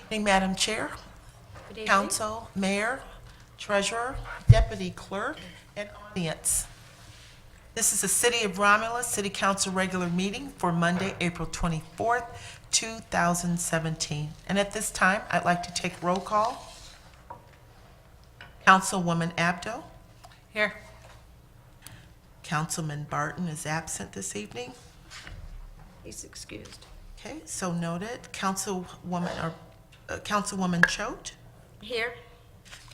Evening, Madam Chair, Good evening. Council, Mayor, Treasurer, Deputy Clerk, and audience. This is the City of Romulus City Council regular meeting for Monday, April 24th, 2017. And at this time, I'd like to take roll call. Councilwoman Abdo. Here. Councilman Barton is absent this evening. He's excused. Okay, so noted. Councilwoman Choate, Here.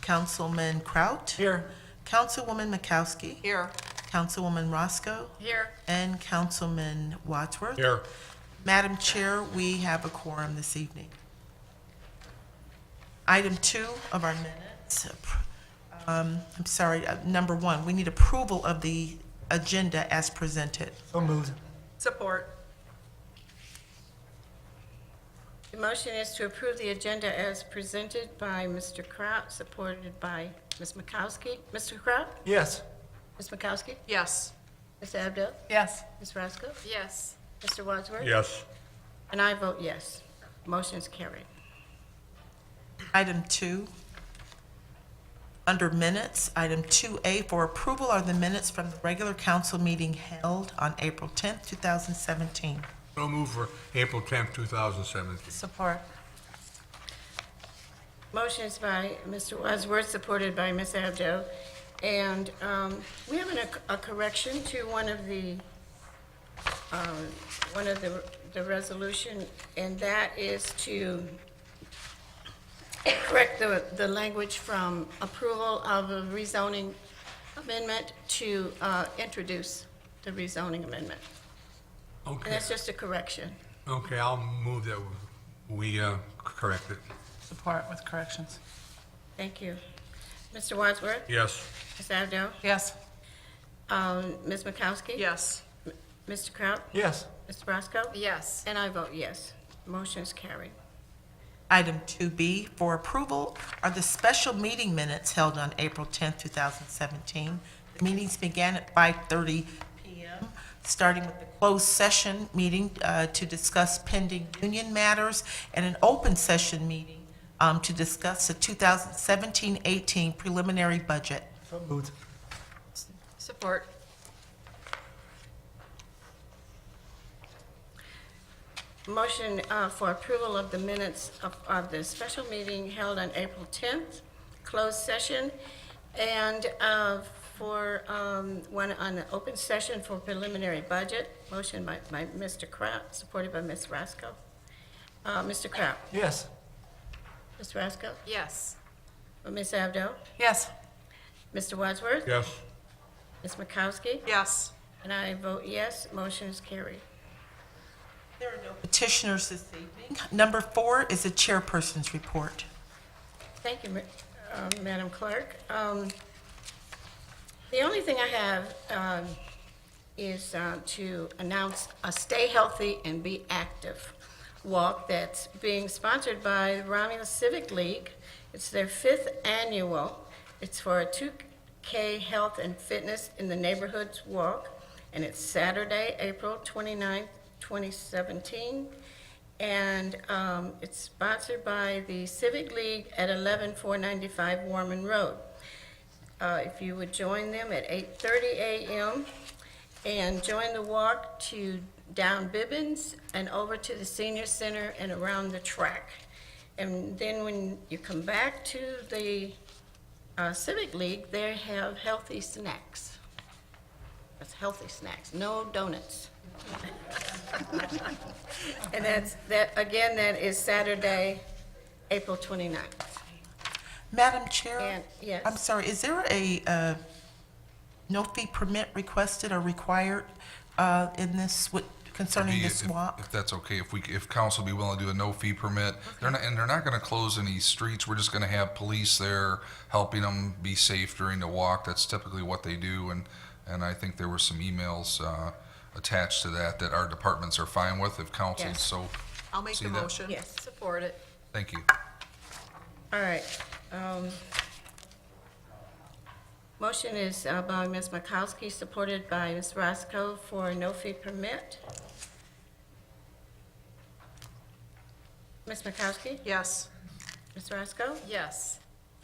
Councilman Kraut. Here. Councilwoman Makowski. Here. Councilwoman Roscoe. Here. And Councilman Wadsworth. Here. Madam Chair, we have a quorum this evening. Item 2 of our minutes, number 1, we need approval of the agenda as presented. So moved. Support. The motion is to approve the agenda as presented by Mr. Kraut, supported by Ms. Makowski. Mr. Kraut? Yes. Ms. Makowski? Yes. Ms. Abdo? Yes. Ms. Roscoe? Yes. Mr. Wadsworth? Yes. And I vote yes. Motion is carried. Item 2, under minutes, item 2A for approval are the minutes from the regular council meeting held on April 10th, 2017. So move for April 10th, 2017. Support. Motion is by Mr. Wadsworth, supported by Ms. Abdo. And we have a correction to one of the resolution, and that is to correct the language from approval of a rezoning amendment to introduce the rezoning amendment. And Okay. that's just a correction. Okay, I'll move that we correct it. Support with corrections. Thank you. Mr. Wadsworth? Yes. Ms. Abdo? Yes. Ms. Makowski? Yes. Mr. Kraut? Yes. Mr. Roscoe? Yes. And I vote yes. Motion is carried. Item 2B for approval are the special meeting minutes held on April 10th, 2017. The meetings began at 5:30 p.m., starting with the closed session meeting to discuss pending union matters and an open session meeting to discuss the 2017-18 preliminary budget. So moved. Support. Motion for approval of the minutes of the special meeting held on April 10th, closed session, and for one on the open session for preliminary budget. Motion by Mr. Kraut, supported by Ms. Roscoe. Mr. Kraut? Yes. Ms. Roscoe? Yes. Ms. Abdo? Yes. Mr. Wadsworth? Yes. Ms. Makowski? Yes. And I vote yes. Motion is carried. There are no petitioners this evening. Number 4 is the chairperson's report. Thank you, Madam Clerk. The only thing I have is to announce a Stay Healthy and Be Active walk that's being sponsored by the Romulus Civic League. It's their 5th annual. It's for a 2K health and fitness in the neighborhoods walk, and it's Saturday, April 29th, 2017. And it's sponsored by the Civic League at 11495 Warman Road. If you would join them at 8:30 a.m. and join the walk to down Bibbins and over to the senior center and around the track. And then when you come back to the Civic League, they have healthy snacks. That's healthy snacks, no donuts. And that is Saturday, April 29th. Madam Chair? And, yes. I'm sorry, is there a no fee permit requested or required in this, concerning this walk? If that's okay, if council be willing to do a no fee permit, they're not gonna close any streets, we're just gonna have police there helping them be safe during the walk, that's typically what they do, and I think there were some emails, attached to that our departments are fine with, if council Yes. so, I'll make See the that? motion. Yes. Support it. thank you. All right. Motion is by Ms. Makowski, supported by Ms. Roscoe for a no-fee permit. Ms. Makowski? Yes. Ms. Roscoe? Yes.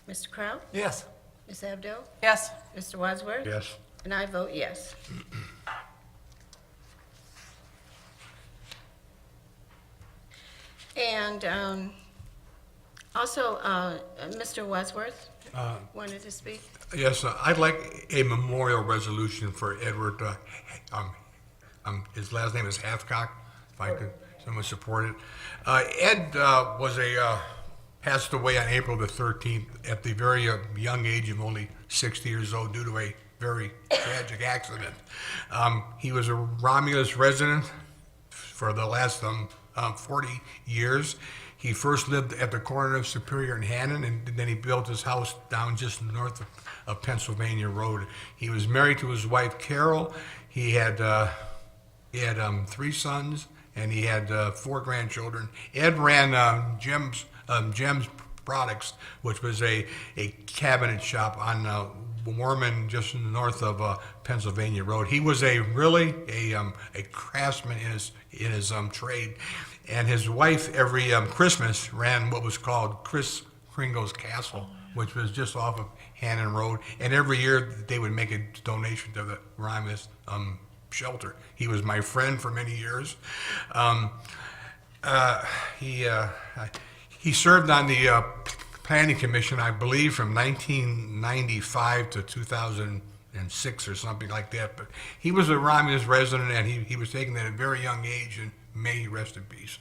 Mr. Kraut? Yes. Ms. Abdo? Yes. Mr. Wadsworth? Yes. And I vote yes. And also, Mr. Wadsworth wanted to speak. Yes, I'd like a memorial resolution for Edward, his last name is Hathcock, if I could, someone support it. Ed passed away on April the 13th at the very young age of only 60 years old due to a very tragic accident. He was a Romulus resident for the last 40 years. He first lived at the corner of Superior and Hannon, and then he built his house down just north of Pennsylvania Road. He was married to his wife Carol. He had 3 sons, and he had 4 grandchildren. Ed ran Jim's Products, which was a cabinet shop on Warman, just north of Pennsylvania Road. He was really a craftsman in his trade, and his wife every Christmas ran what was called Kris Kringle's Castle, which was just off of Hannon Road, and every year they would make a donation to the Romulus shelter. He was my friend for many years. He served on the Planning Commission, I believe, from 1995 to 2006 or something like that. But he was a Romulus resident, and he was taken at a very young age, and may he rest in peace.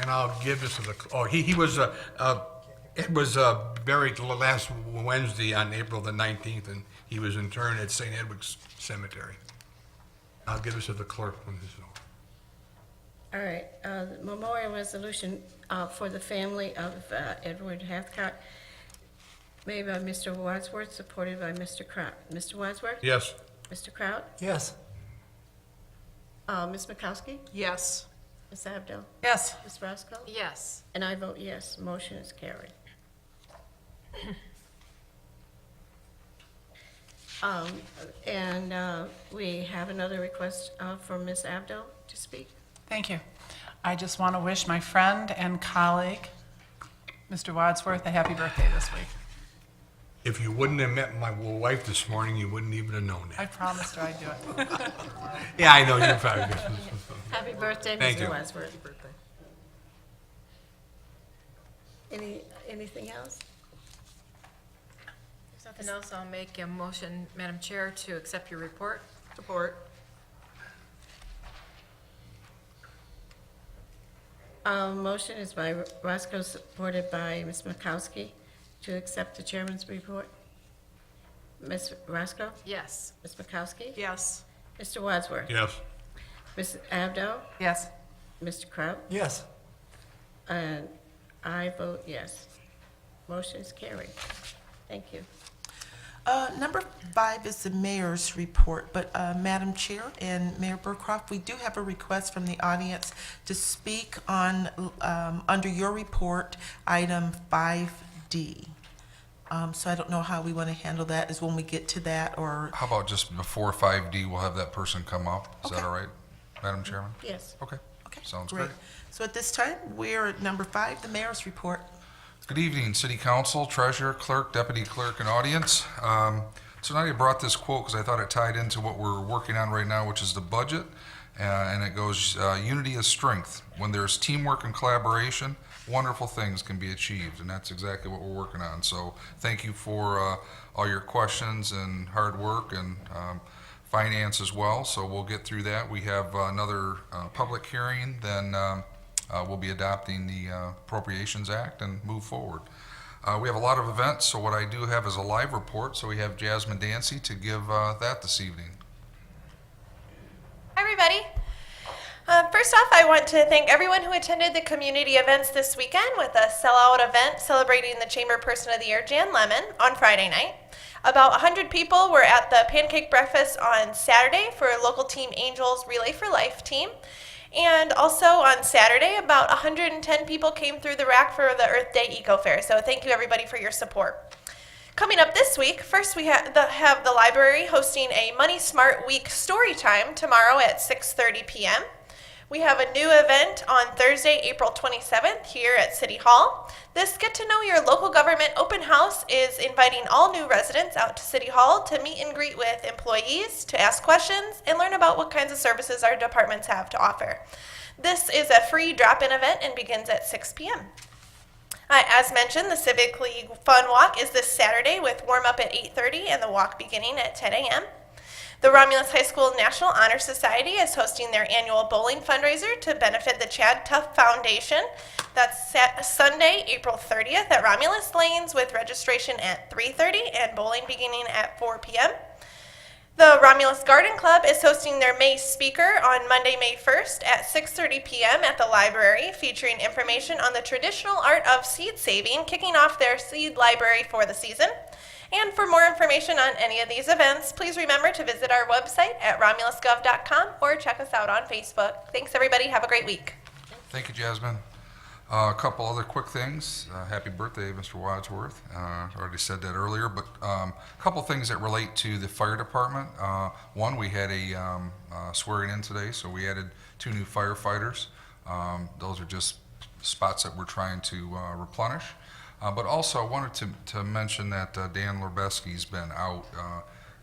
And I'll give this to the, it was buried last Wednesday on April the 19th, and he was interred at St. Edward's Cemetery. I'll give this to the clerk when this is over. All right, the memorial resolution for the family of Edward Hathcock, made by Mr. Wadsworth, supported by Mr. Kraut. Mr. Wadsworth? Yes. Mr. Kraut? Yes. Ms. Makowski? Yes. Ms. Abdo? Yes. Ms. Roscoe? Yes. And I vote yes, motion is carried. We have another request from Ms. Abdo to speak. Thank you. I just want to wish my friend and colleague, Mr. Wadsworth, a happy birthday this week. If you wouldn't have met my wife this morning, you wouldn't even have known I that. promised her I'd do it. Yeah, I know, you're probably. Happy birthday, Thank Mr. you. Wadsworth. Anything else? There's nothing else, I'll make a motion, Madam Chair, to accept your report. Support. Motion is by Roscoe, supported by Ms. Makowski, to accept the chairman's report. Ms. Roscoe? Yes. Ms. Makowski? Yes. Mr. Wadsworth? Yes. Ms. Abdo? Yes. Mr. Kraut? Yes. And I vote yes. Motion is carried. Thank you. Number 5 is the mayor's report, but Madam Chair and Mayor Burcroft, we do have a request from the audience to speak on, under your report, item 5D. So I don't know how we want to handle that, is when we get to that, or, How about just before 5D, we'll have that person come up? Is that Okay. all right, Madam Chairman? Yes. Okay. okay, Sounds great. great. So at this time, we're at number 5, the mayor's report. Good evening, City Council, Treasurer, Clerk, Deputy Clerk, and audience. Tonight I brought this quote because I thought it tied into what we're working on right now, which is the budget. And it goes, unity is strength. When there's teamwork and collaboration, wonderful things can be achieved. And that's exactly what we're working on. So thank you for all your questions and hard work, and finance as well. So we'll get through that. We have another public hearing, then we'll be adopting the Appropriations Act and move forward. We have a lot of events, so what I do have is a live report, so we have Jasmine Dancy to give that this evening. Hi, everybody. First off, I want to thank everyone who attended the community events this weekend with a sellout event celebrating the Chamber Person of the Year, Jan Lemon, on Friday night. About 100 people were at the pancake breakfast on Saturday for local team Angels Relay for Life team. And also on Saturday, about 110 people came through the rack for the Earth Day Eco Fair. So thank you everybody for your support. Coming up this week, first we have the library hosting a Money Smart Week story time tomorrow at 6:30 p.m. We have a new event on Thursday, April 27th here at City Hall. This Get to Know Your Local Government Open House is inviting all new residents out to City Hall to meet and greet with employees, to ask questions, and learn about what kinds of services our departments have to offer. This is a free drop-in event and begins at 6 p.m. As mentioned, the Civic League Fun Walk is this Saturday with warm-up at 8:30 and the walk beginning at 10 a.m. The Romulus High School National Honor Society is hosting their annual bowling fundraiser to benefit the Chad Tuff Foundation. That's Sunday, April 30th at Romulus Lanes with registration at 3:30 and bowling beginning at 4 p.m. The Romulus Garden Club is hosting their May speaker on Monday, May 1st at 6:30 p.m. at the library, featuring information on the traditional art of seed saving, kicking off their seed library for the season. And for more information on any of these events, please remember to visit our website at romulusgov.com or check us out on Facebook. Thanks, everybody. Have a great week. Thank you, Jasmine. A couple other quick things. Happy birthday, Mr. Wadsworth. Already said that earlier, but a couple things that relate to the fire department. One, we had a swearing in today, so we added 2 new firefighters. Those are just spots that we're trying to replenish. But also, I wanted to mention that Dan Lorbeski's been out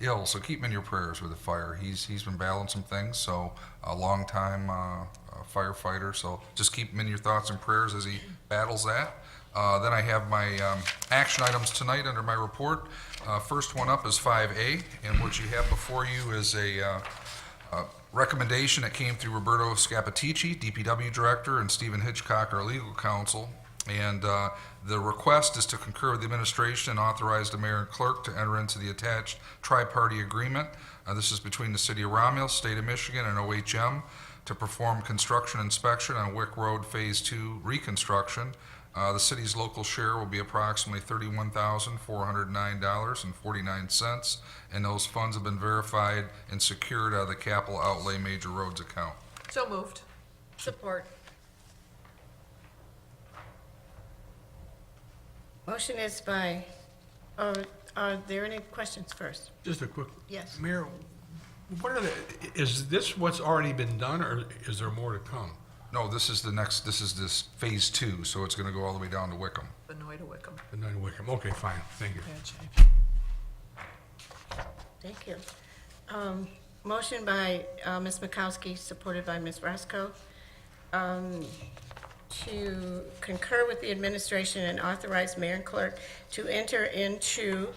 ill, so keep him in your prayers with the fire. He's been battling some things, so a long time firefighter, so just keep him in your thoughts and prayers as he battles that. Then I have my action items tonight under my report. First one up is 5A, and what you have before you is a recommendation that came through Roberto Scapitici, DPW Director, and Stephen Hitchcock, our legal counsel. And the request is to concur with the administration and authorize the mayor and clerk to enter into the attached tri-party agreement. This is between the city of Romulus, state of Michigan, and OHM to perform construction inspection on Wick Road Phase 2 reconstruction. The city's local share will be approximately $31,409.49, and those funds have been verified and secured out of the capital outlay major roads account. So moved. Support. Motion is by, are there any questions first? Just a quick. Yes. Mayor, is this what's already been done, or is there more to come? No, this is this Phase 2, so it's gonna go all the way down to Wickham. Benoit to Wickham. The nine Wickham, okay, fine, thank you. Thank you. Motion by Ms. Makowski, supported by Ms. Roscoe, to concur with the administration and authorize mayor and clerk to enter into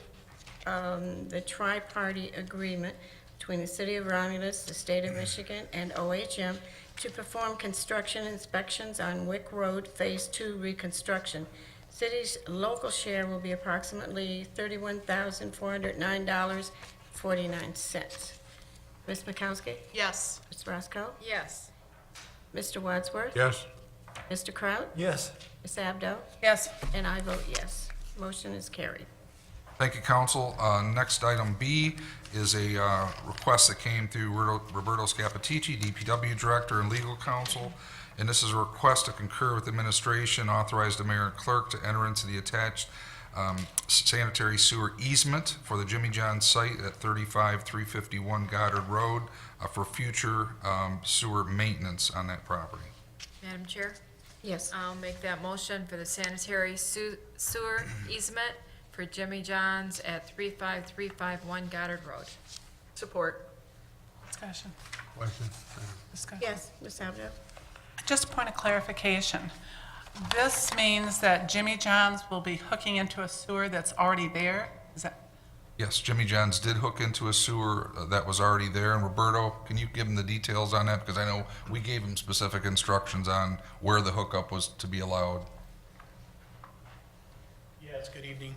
the tri-party agreement between the city of Romulus, the state of Michigan, and OHM to perform construction inspections on Wick Road Phase 2 reconstruction. City's local share will be approximately $31,409.49. Ms. Makowski? Yes. Ms. Roscoe? Yes. Mr. Wadsworth? Yes? Mr. Kraut? Yes. Ms. Abdo? Yes. And I vote yes. Motion is carried. Thank you, council. Next, item B is a request that came through Roberto Scapitici, DPW Director and Legal Counsel. And this is a request to concur with administration, authorize the mayor and clerk to enter into the attached sanitary sewer easement for the Jimmy John site at 35351 Goddard Road for future sewer maintenance on that property. Madam Chair, Yes. I'll make that motion for the sanitary sewer easement for Jimmy John's at 35351 Goddard Road. Support. Discussion. Question? Discussion. Yes, Ms. Abdo? Just a point of clarification. This means that Jimmy John's will be hooking into a sewer that's already there? Is that, Yes, Jimmy John's did hook into a sewer that was already there. And Roberto, can you give him the details on that? Because I know we gave him specific instructions on where the hookup was to be allowed. Yes, good evening.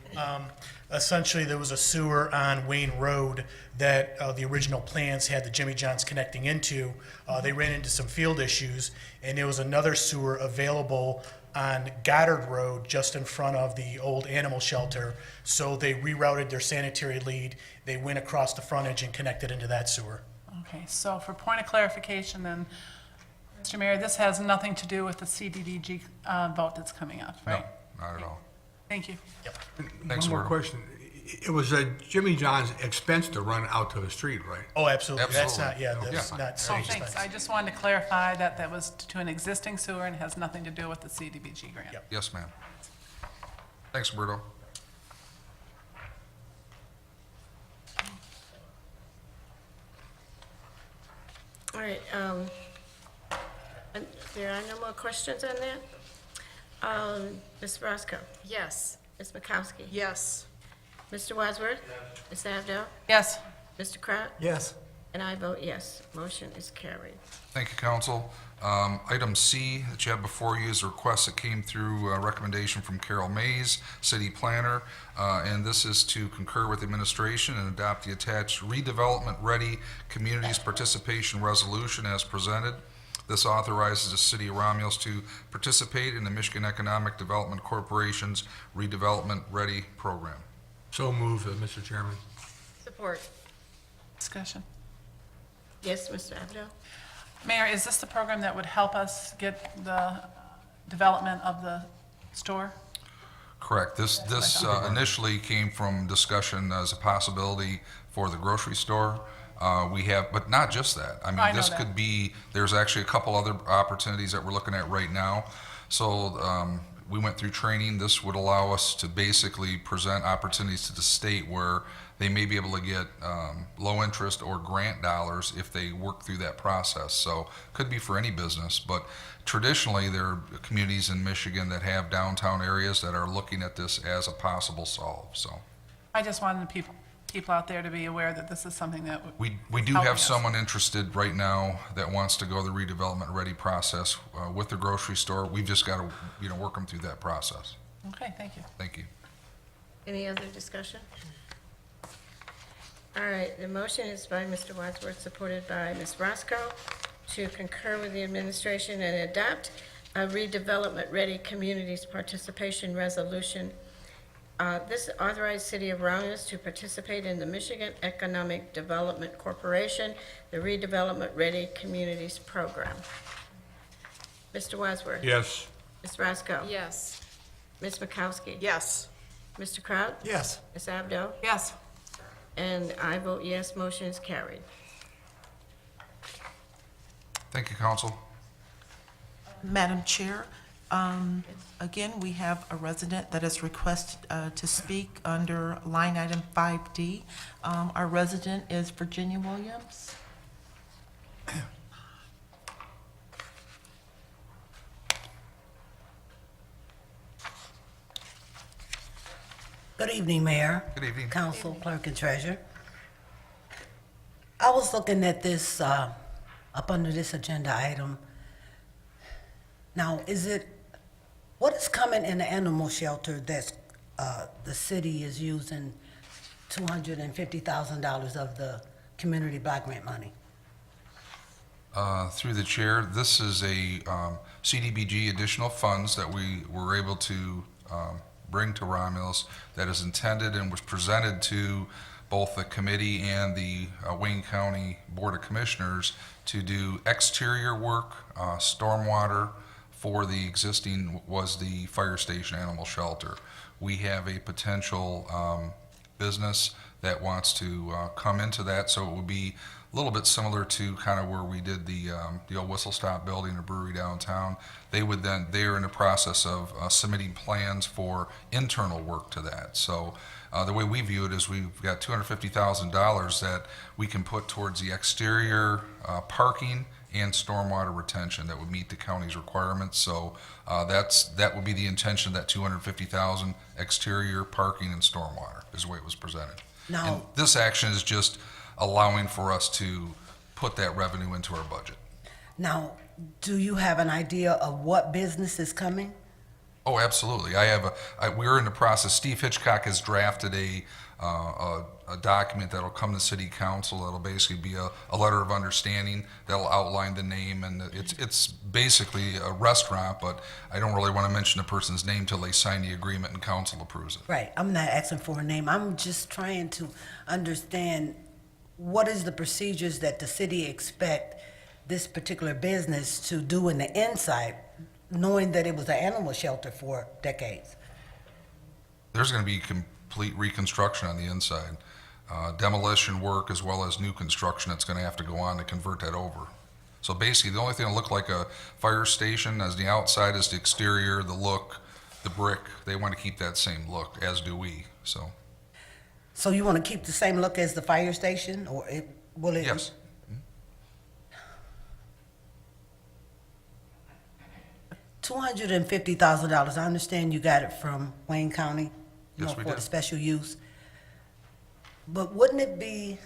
Essentially, there was a sewer on Wayne Road that the original plans had the Jimmy John's connecting into. They ran into some field issues, and there was another sewer available on Goddard Road just in front of the old animal shelter. So they rerouted their sanitary lead. They went across the frontage and connected into that sewer. okay, so for point of clarification then, Mr. Mayor, this has nothing to do with the CDBG vote that's coming up, No, right? not at all. Thank you. Thanks, One more Roberto. question. It was Jimmy John's expense to run out to the street, right? Oh, absolutely. That's not, Absolutely. that's Yeah. not Oh, city thanks. expense. I just wanted to clarify that that was to an existing sewer and has nothing to do with the CDBG grant. Yep. Yes, ma'am. Thanks, Roberto. All right, and there are no more questions on that? Ms. Roscoe? Yes. Ms. Makowski? Yes. Mr. Wadsworth? Ms. Abdo? Yes. Mr. Kraut? Yes. And I vote yes. Motion is carried. Thank you, council. Item C that you have before you is a request that came through a recommendation from Carol Mays, city planner, and this is to concur with the administration and adopt the attached redevelopment-ready communities participation resolution as presented. This authorizes the city of Romulus to participate in the Michigan Economic Development Corporation's Redevelopment Ready program. So moved, Mr. Chairman. Support. Discussion. Yes, Mr. Abdo? Mayor, is this the program that would help us get the development of the store? Correct. This initially came from discussion as a possibility for the grocery store. We have, but not just that. I I mean, know this that. could be, there's actually a couple other opportunities that we're looking at right now. So we went through training. This would allow us to basically present opportunities to the state where they may be able to get low interest or grant dollars if they work through that process. So could be for any business, but traditionally there are communities in Michigan that have downtown areas that are looking at this as a possible solve. So I just wanted the people out there to be aware that this is something that we do helping have us. someone interested right now that wants to go the redevelopment ready process with the grocery store. We've just got to work them through that process. Okay, thank you. Thank you. Any other discussion? All right, the motion is by Mr. Wadsworth, supported by Ms. Roscoe, to concur with the administration and adopt a redevelopment-ready communities participation resolution. This authorized City of Romulus to participate in the Michigan Economic Development Corporation, the Redevelopment Ready Communities Program. Mr. Wadsworth? Yes. Ms. Roscoe? Yes. Ms. Makowski? Yes. Mr. Kraut? Yes. Ms. Abdo? Yes. And I vote yes, motion is carried. Thank you, council. Madam Chair, again, we have a resident that has requested to speak under line item 5D. Our resident is Virginia Williams. Good evening, Mayor. Good evening. Council, Clerk, and Treasurer. I was looking at this, up under this agenda item. Now, what is coming in the animal shelter that the city is using $250,000 of the community block grant money? Through the chair, this is a CDBG additional funds that we were able to bring to Romulus that is intended and was presented to both the committee and the Wayne County Board of Commissioners to do exterior work, stormwater for the existing, was the fire station animal shelter. We have a potential business that wants to come into that, so it would be a little bit similar to kind of where we did the old Whistle Stop building or brewery downtown. They're in the process of submitting plans for internal work to that. So the way we view it is we've got $250,000 that we can put towards the exterior parking and stormwater retention that would meet the county's requirements. So that would be the intention, that $250,000 exterior parking and stormwater is the way it was presented. Now- And this action is just allowing for us to put that revenue into our budget. Now, do you have an idea of what business is coming? Oh, absolutely. We're in the process. Steve Hitchcock has drafted a document that'll come to city council. That'll basically be a letter of understanding that'll outline the name, and it's basically a restaurant, but I don't really want to mention the person's name till they sign the agreement and council approves it. Right, I'm not asking for a name. I'm just trying to understand what is the procedures that the city expect this particular business to do in the inside, knowing that it was an animal shelter for decades? There's going to be complete reconstruction on the inside. Demolition work as well as new construction that's gonna have to go on to convert that over. So basically, the only thing that looked like a fire station as the outside is the exterior, the look, the brick. They want to keep that same look, as do we, so, So you want to keep the same look as the fire station, or will it? yes. $250,000, I understand you got it from Wayne County, Yes, we for did. the special use. But wouldn't it be,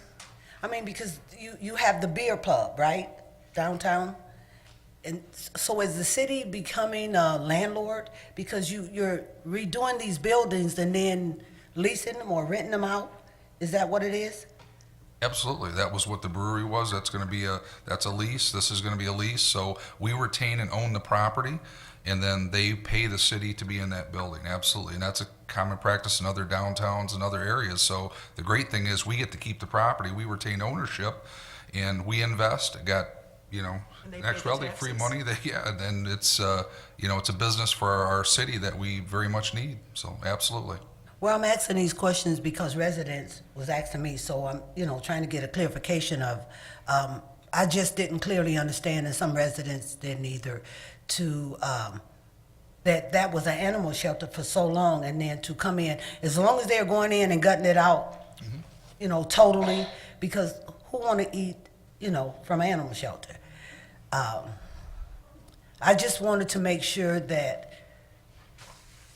I mean, because you have the beer pub, right, downtown? And so is the city becoming a landlord? Because you're redoing these buildings and then leasing them or renting them out? Is that what it is? Absolutely. That was what the brewery was. That's a lease. This is gonna be a lease. So we retain and own the property, and then they pay the city to be in that building. Absolutely. And that's a common practice in other downtowns and other areas. So the great thing is we get to keep the property. We retain ownership and we invest. It got, And they in pay the actuality, free taxes. money. And it's, it's a business for our city that we very much need. So absolutely. Well, I'm asking these questions because residents was asking me, so I'm, trying to get a clarification of, I just didn't clearly understand, and some residents didn't either, that was an animal shelter for so long, and then to come in, as long as they're going in and gutting it out, totally, because who want to eat, from animal shelter? I just wanted to make sure that,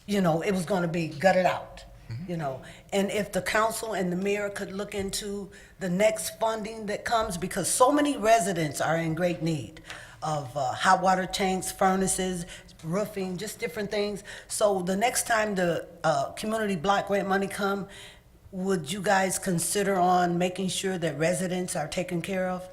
it was going to be gutted out. And if the council and the mayor could look into the next funding that comes, because so many residents are in great need of hot water tanks, furnaces, roofing, just different things. So the next time the community block grant money come, would you guys consider on making sure that residents are taken care of?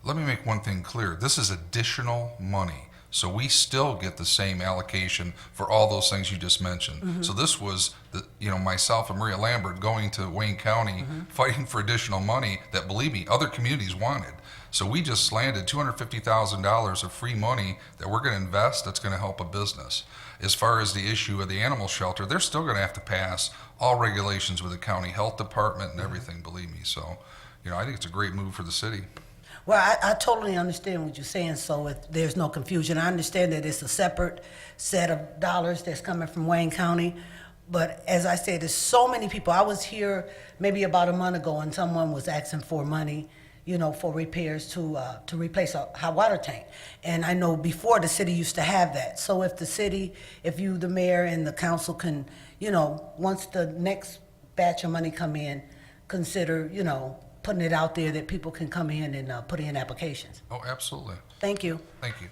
Let me make one thing clear. This is additional money. So we still get the same allocation for all those things you just mentioned. So this was, myself and Maria Lambert going to Wayne County, fighting for additional money that, believe me, other communities wanted. So we just landed $250,000 of free money that we're going to invest that's going to help a business. As far as the issue of the animal shelter, they're still going to have to pass all regulations with the county health department and everything, believe me. So, I think it's a great move for the city. Well, I totally understand what you're saying, so if there's no confusion. I understand that it's a separate set of dollars that's coming from Wayne County, but as I said, there's so many people. I was here maybe about a month ago, and someone was asking for money, for repairs to replace a hot water tank. And I know before the city used to have that. So if the city, if you, the mayor, and the council can, once the next batch of money come in, consider, putting it out there that people can come in and put in applications. Oh, absolutely. Thank you. Thank you.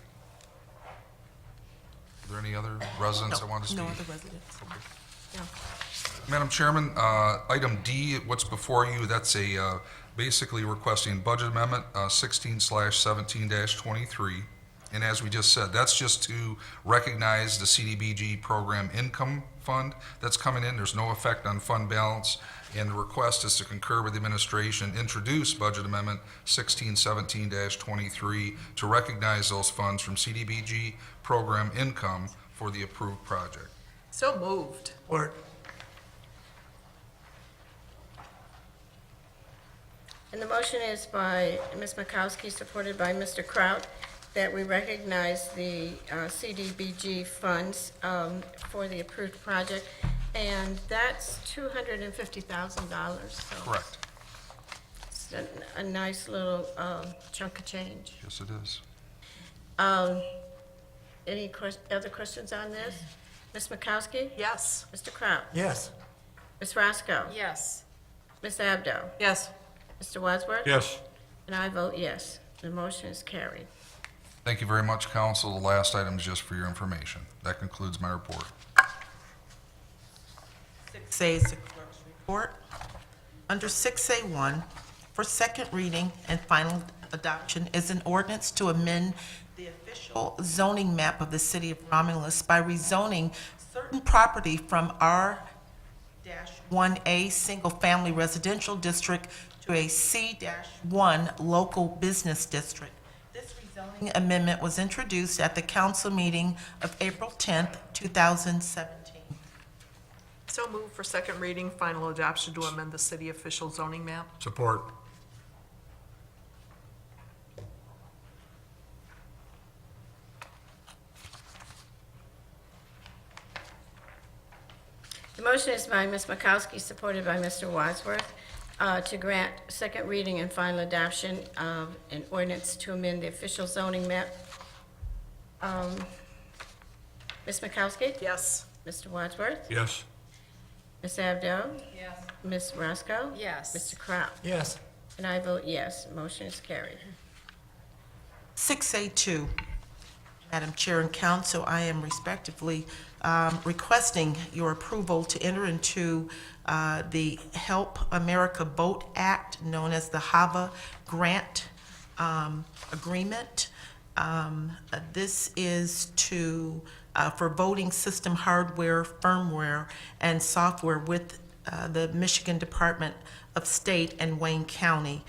Are there any other residents that want to speak? No other residents. Madam Chairman, item D, what's before you, that's basically requesting budget amendment 16/17-23. And as we just said, that's just to recognize the CDBG program income fund that's coming in. There's no effect on fund balance. And the request is to concur with the administration, introduce budget amendment 16/17-23 to recognize those funds from CDBG program income for the approved project. So moved. Or, And the motion is by Ms. Makowski, supported by Mr. Kraut, that we recognize the CDBG funds for the approved project, and that's $250,000. So Correct. it's a nice little chunk of change. Yes, it is. Any other questions on this? Ms. Makowski? Yes. Mr. Kraut? yes. Ms. Roscoe? Yes. Ms. Abdo? Yes. Mr. Wadsworth? Yes. And I vote yes. The motion is carried. Thank you very much, council. The last item is just for your information. That concludes my report. 6A is the clerk's report. Under 6A1, for second reading and final adoption is an ordinance to amend the official zoning map of the city of Romulus by rezoning certain property from R-1A Single Family Residential District to a C-1 Local Business District. This rezoning amendment was introduced at the council meeting of April 10th, 2017. So move for second reading, final adoption to amend the city official zoning map. Support. The motion is by Ms. Makowski, supported by Mr. Wadsworth, to grant second reading and final adoption of an ordinance to amend the official zoning map. Ms. Makowski? Yes. Mr. Wadsworth? Yes. Ms. Abdo? Yes. Ms. Roscoe? Yes. Mr. Crowe? Yes. And I vote yes. Motion is carried. 6A2, Madam Chair and Council, I am respectively requesting your approval to enter into the Help America Vote Act, known as the HAVA grant agreement. This is for voting system hardware, firmware, and software with the Michigan Department of State and Wayne County.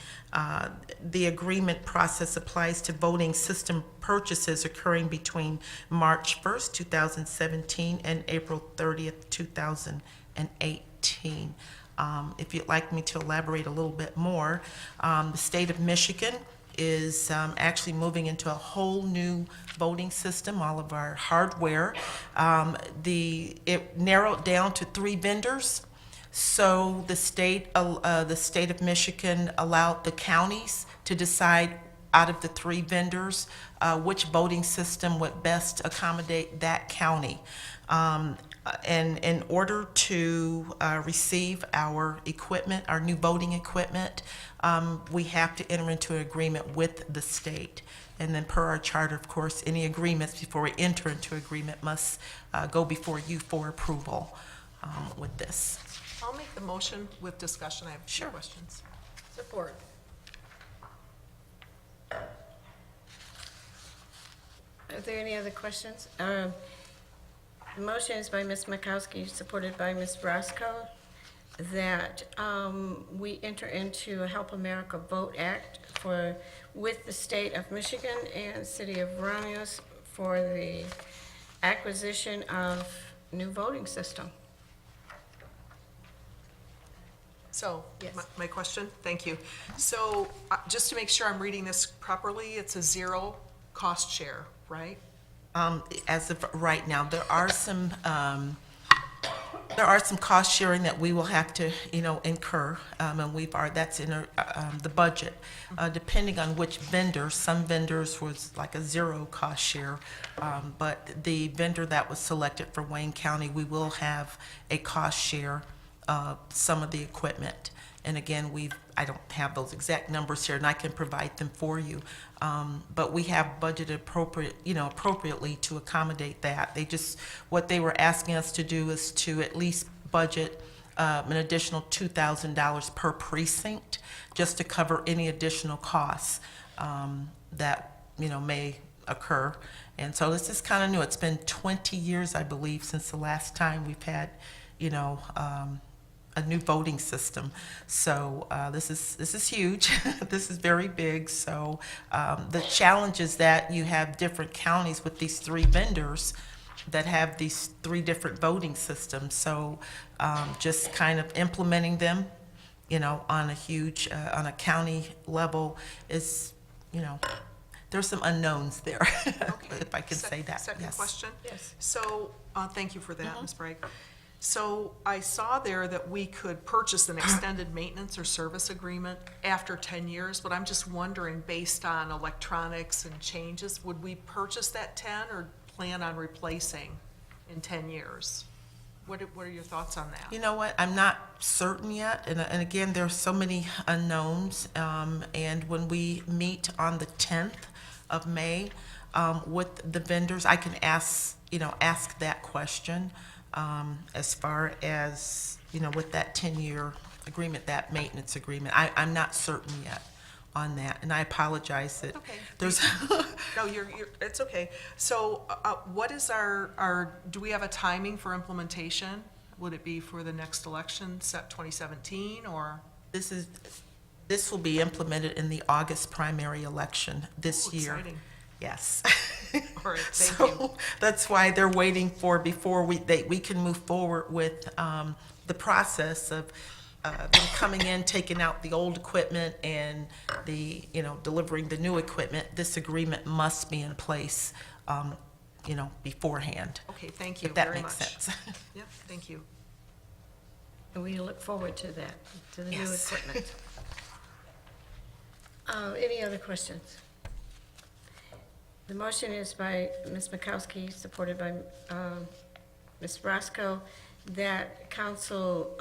The agreement process applies to voting system purchases occurring between March 1st, 2017 and April 30th, 2018. If you'd like me to elaborate a little bit more, the state of Michigan is actually moving into a whole new voting system, all of our hardware. It narrowed down to 3 vendors. So the state of Michigan allowed the counties to decide out of the 3 vendors which voting system would best accommodate that county. And in order to receive our equipment, our new voting equipment, we have to enter into an agreement with the state. And then per our charter, of course, any agreements before we enter into agreement must go before you for approval with this. I'll make the motion with discussion. I have 2 questions. Support. Are there any other questions? The motion is by Ms. Makowski, supported by Ms. Roscoe, that we enter into a Help America Vote Act with the state of Michigan and city of Romulus for the acquisition of new voting system. So, Yes. my question, thank you. So, just to make sure I'm reading this properly, it's a 0 cost share, right? As of right now, there are some cost sharing that we will have to, incur, and that's in the budget. Depending on which vendor, some vendors was like a 0 cost share, but the vendor that was selected for Wayne County, we will have a cost share of some of the equipment. And again, I don't have those exact numbers here, and I can provide them for you. But we have budgeted appropriately to accommodate that. What they were asking us to do is to at least budget an additional $2,000 per precinct, just to cover any additional costs that, may occur. And so this is kind of new. It's been 20 years, I believe, since the last time we've had, a new voting system. So this is huge. This is very big. So the challenge is that you have different counties with these 3 vendors that have these 3 different voting systems. So just kind of implementing them, on a county level is, there's some unknowns there, if I can say that. Second Yes. question? Yes. So, thank you for that, Ms. Bragg. So I saw there that we could purchase an extended maintenance or service agreement after 10 years, but I'm just wondering, based on electronics and changes, would we purchase that 10 or plan on replacing in 10 years? What are your thoughts on that? You know what, I'm not certain yet, and again, there's so many unknowns, and when we meet on the 10th of May with the vendors, I can ask that question. As far as, with that 10-year agreement, that maintenance agreement. I'm not certain yet on that, and I apologize that Okay. there's, No, it's okay. So what is do we have a timing for implementation? Would it be for the next election, set 2017, or? this will be implemented in the August primary election this Ooh, year. exciting. Yes. All right, thank you. So that's why they're waiting for, before we can move forward with the process of them coming in, taking out the old equipment and delivering the new equipment. This agreement must be in place, beforehand. Okay, thank you If that very makes much. sense. Yep, thank you. And we look forward to that, to the new Yes. equipment. Any other questions? The motion is by Ms. Makowski, supported by Ms. Roscoe, that council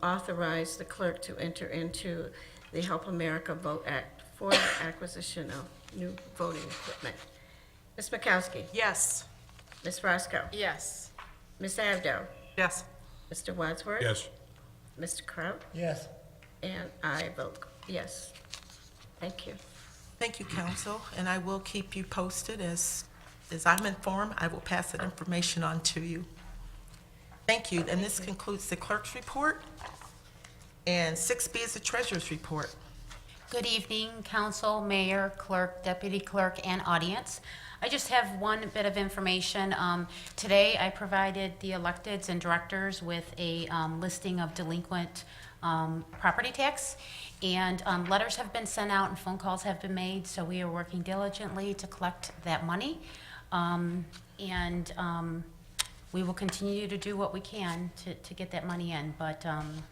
authorize the clerk to enter into the Help America Vote Act for the acquisition of new voting equipment. Ms. Makowski? Yes. Ms. Roscoe? Yes. Ms. Abdo? Yes. Mr. Wadsworth? Yes. Mr. Kraut? Yes. And I vote yes. Thank you. Thank you, council, and I will keep you posted as I'm informed. I will pass that information on to you. Thank you, and this concludes the clerk's report, and 6B is the treasurer's report. Good evening, council, mayor, clerk, deputy clerk, and audience. I just have one bit of information. Today, I provided the electeds and directors with a listing of delinquent property tax, and letters have been sent out and phone calls have been made, so we are working diligently to collect that money. We will continue to do what we can to get that money in, but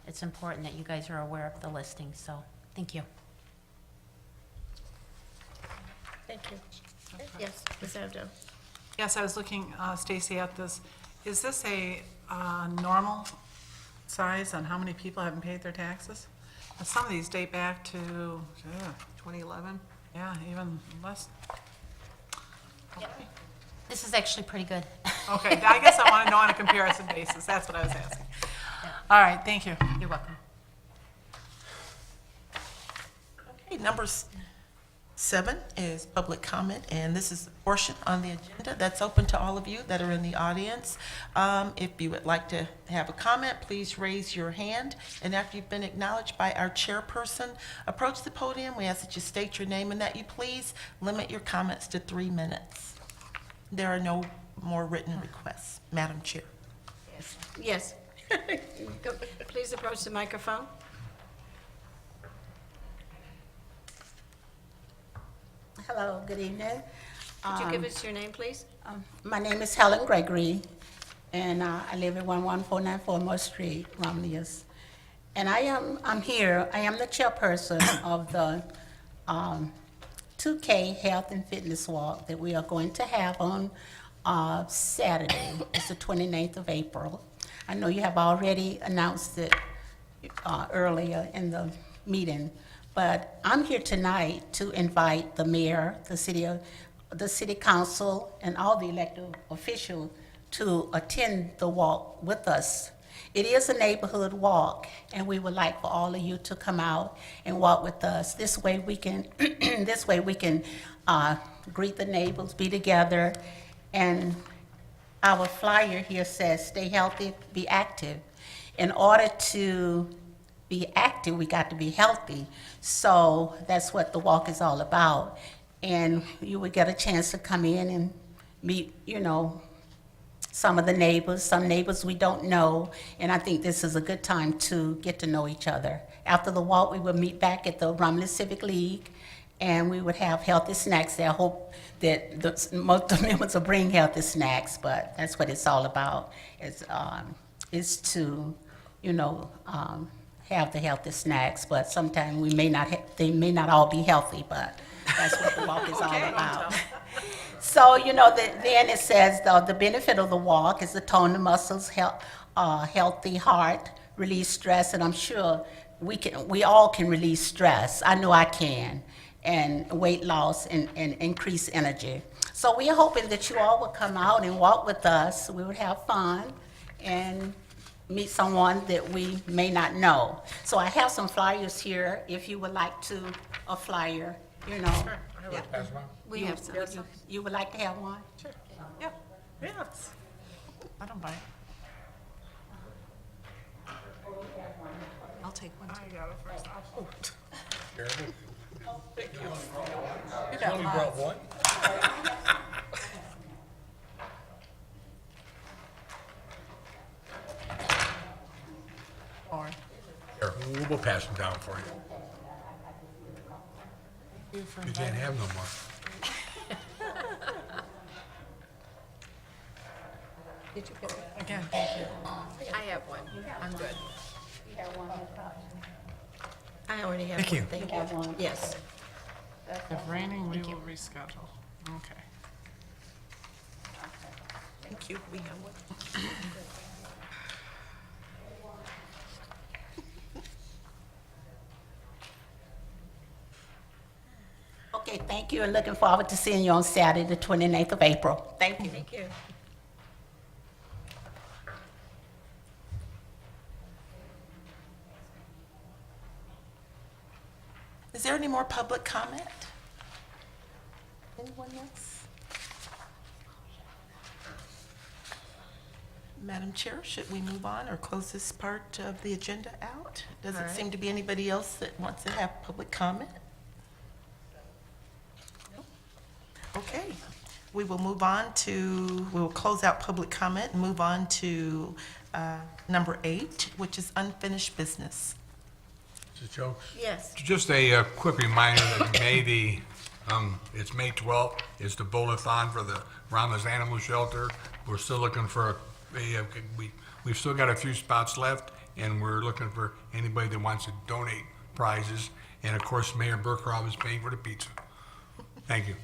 it's important that you guys are aware of the listing, so thank you. Thank you. Yes, Ms. Abdo. Yes, I was looking, Stacy, at this. Is this a normal size on how many people haven't paid their taxes? Some of these date back to, 2011? yeah, even less. This is actually pretty good. Okay, I guess I want to know on a comparison basis. That's what I was asking. All right, thank you. You're welcome. Okay, number 7 is public comment, and this is a portion on the agenda that's open to all of you that are in the audience. If you would like to have a comment, please raise your hand, and after you've been acknowledged by our chairperson, approach the podium. We ask that you state your name and that you please limit your comments to 3 minutes. There are no more written requests, Madam Chair. Yes. Please approach the microphone. Hello, good evening. Could you give us your name, please? My name is Helen Gregory, and I live at 11494 Moore Street, Romulus. And I'm here, I am the chairperson of the 2K Health and Fitness Walk that we are going to have on Saturday. It's the 29th of April. I know you have already announced it earlier in the meeting, but I'm here tonight to invite the mayor, the city council, and all the elected officials to attend the walk with us. It is a neighborhood walk, and we would like for all of you to come out and walk with us. This way we can, greet the neighbors, be together, and our flyer here says, "Stay healthy, be active." In order to be active, we got to be healthy. So that's what the walk is all about. And you would get a chance to come in and meet, some of the neighbors, some neighbors we don't know. And I think this is a good time to get to know each other. After the walk, we will meet back at the Romulus Civic League, and we would have healthy snacks there. I hope that most of the members will bring healthy snacks, but that's what it's all about, is to, have the healthy snacks, but sometimes they may not all be healthy, but that's what the walk is all about. So, then it says the benefit of the walk is to tone the muscles, healthy heart, release stress, and I'm sure we all can release stress. I know I can, and weight loss and increase energy. So we are hoping that you all will come out and walk with us. We would have fun and meet someone that we may not know. So I have some flyers here, if you would like a flyer, We have some. You would like to have one? Yeah. Yes. I don't bite. I'll take one. I got it first. Terrible. You got mine. Brought one? Or, Here, we'll pass them down for you. You can't have no more. Did you get it? again, thank you. I have one. I'm good. I already have Thank you. one, thank you. Yes. If raining, we will reschedule. Okay. Thank you. We have one. Okay, thank you, and looking forward to seeing you on Saturday, the 29th of April. Thank you. Thank you. Is there any more public comment? Anyone else? Madam Chair, should we move on or close this part of the agenda out? Doesn't All right. seem to be anybody else that wants to have public comment. No? Okay, we will move on to, we will close out public comment and move on to number 8, which is unfinished business. Mrs. Jokes? Yes. Just a quick reminder that it's May 12th, it's the bowl-a-thon for the Romulus Animal Shelter. We're still looking for, we've still got a few spots left, and we're looking for anybody that wants to donate prizes. And of course, Mayor Burkhardt is paying for the pizza. Thank you.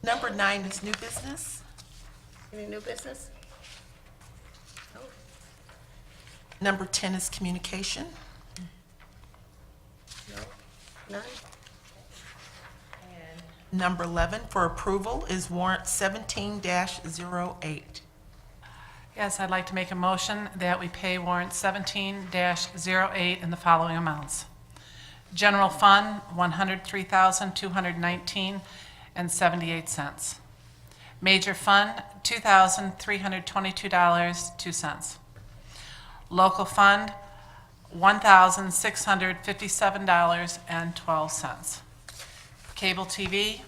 Number 9 is new business. Any new business? Number 10 is communication. No? None? Number 11 for approval is warrant 17-08. Yes, I'd like to make a motion that we pay warrant 17-08 in the following amounts. General Fund, $103,219.78. Major Fund, $2,322.02. Local Fund, $1,657.12. Cable TV,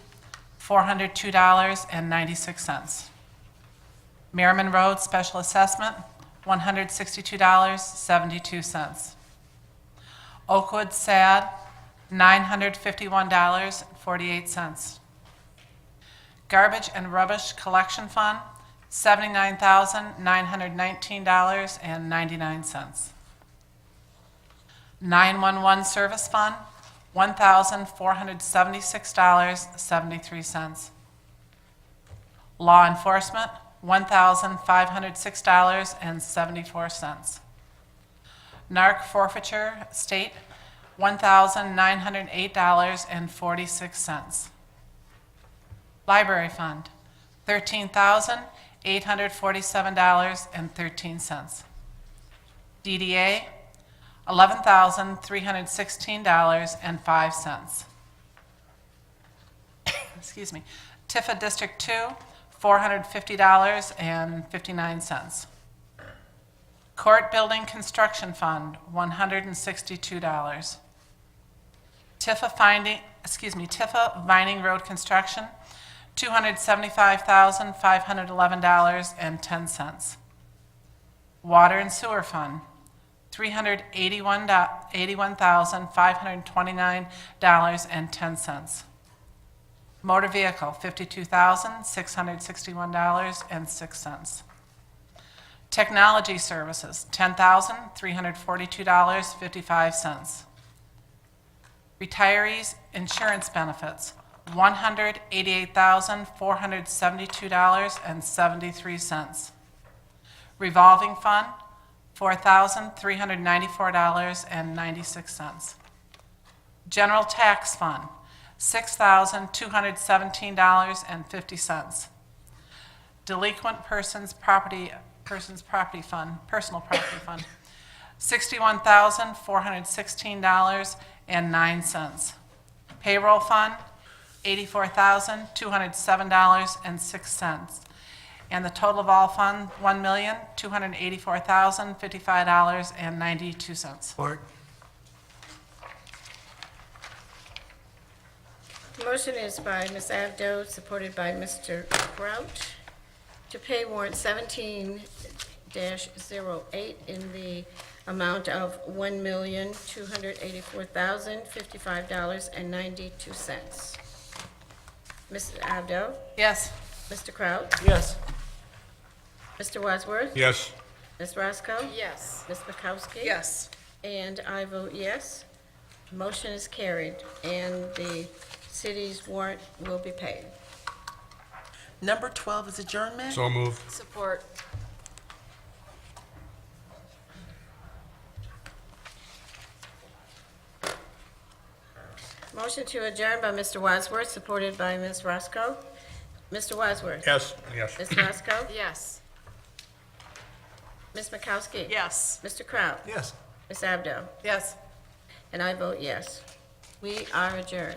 $402.96. Merriman Road Special Assessment, $162.72. Oakwood SAD, $951.48. Garbage and Rubbish Collection Fund, $79,919.99. 911 Service Fund, $1,476.73. Law Enforcement, $1,506.74. Narc Forfeiture State, $1,908.46. Library Fund, $13,847.13. DDA, $11,316.05. Excuse me. Tifa District 2, $450.59. Court Building Construction Fund, $162. Tifa Vining Road Construction, $275,511.10. Water and Sewer Fund, $381,529.10. Motor Vehicle, $52,661.06. Technology Services, $10,342.55. Retirees Insurance Benefits, $188,472.73. Revolving Fund, $4,394.96. General Tax Fund, $6,217.50. Delinquent Persons Property Fund, Personal Property Fund, $61,416.09. Payroll Fund, $84,207.06. And the total of all funds, $1,284,055.92. Support. Motion is by Ms. Abdo, supported by Mr. Crouch, to pay warrant 17-08 2019-08 in the amount of $1,284,055.92. Mrs. Abdo? Yes. Mr. Kraut? Yes. Mr. Wadsworth? Yes. Ms. Roscoe? Yes. Ms. Makowski? Yes. And I vote yes. Motion is carried, and the city's warrant will be paid. Number 12 is adjournment. So moved. Support. Motion to adjourn by Mr. Wadsworth, supported by Ms. Roscoe. Mr. Wadsworth? Yes. Yes. Ms. Roscoe? Yes. Ms. Makowski? Yes. Mr. Kraut? Yes. Ms. Abdo? Yes. And I vote yes. We are adjourned.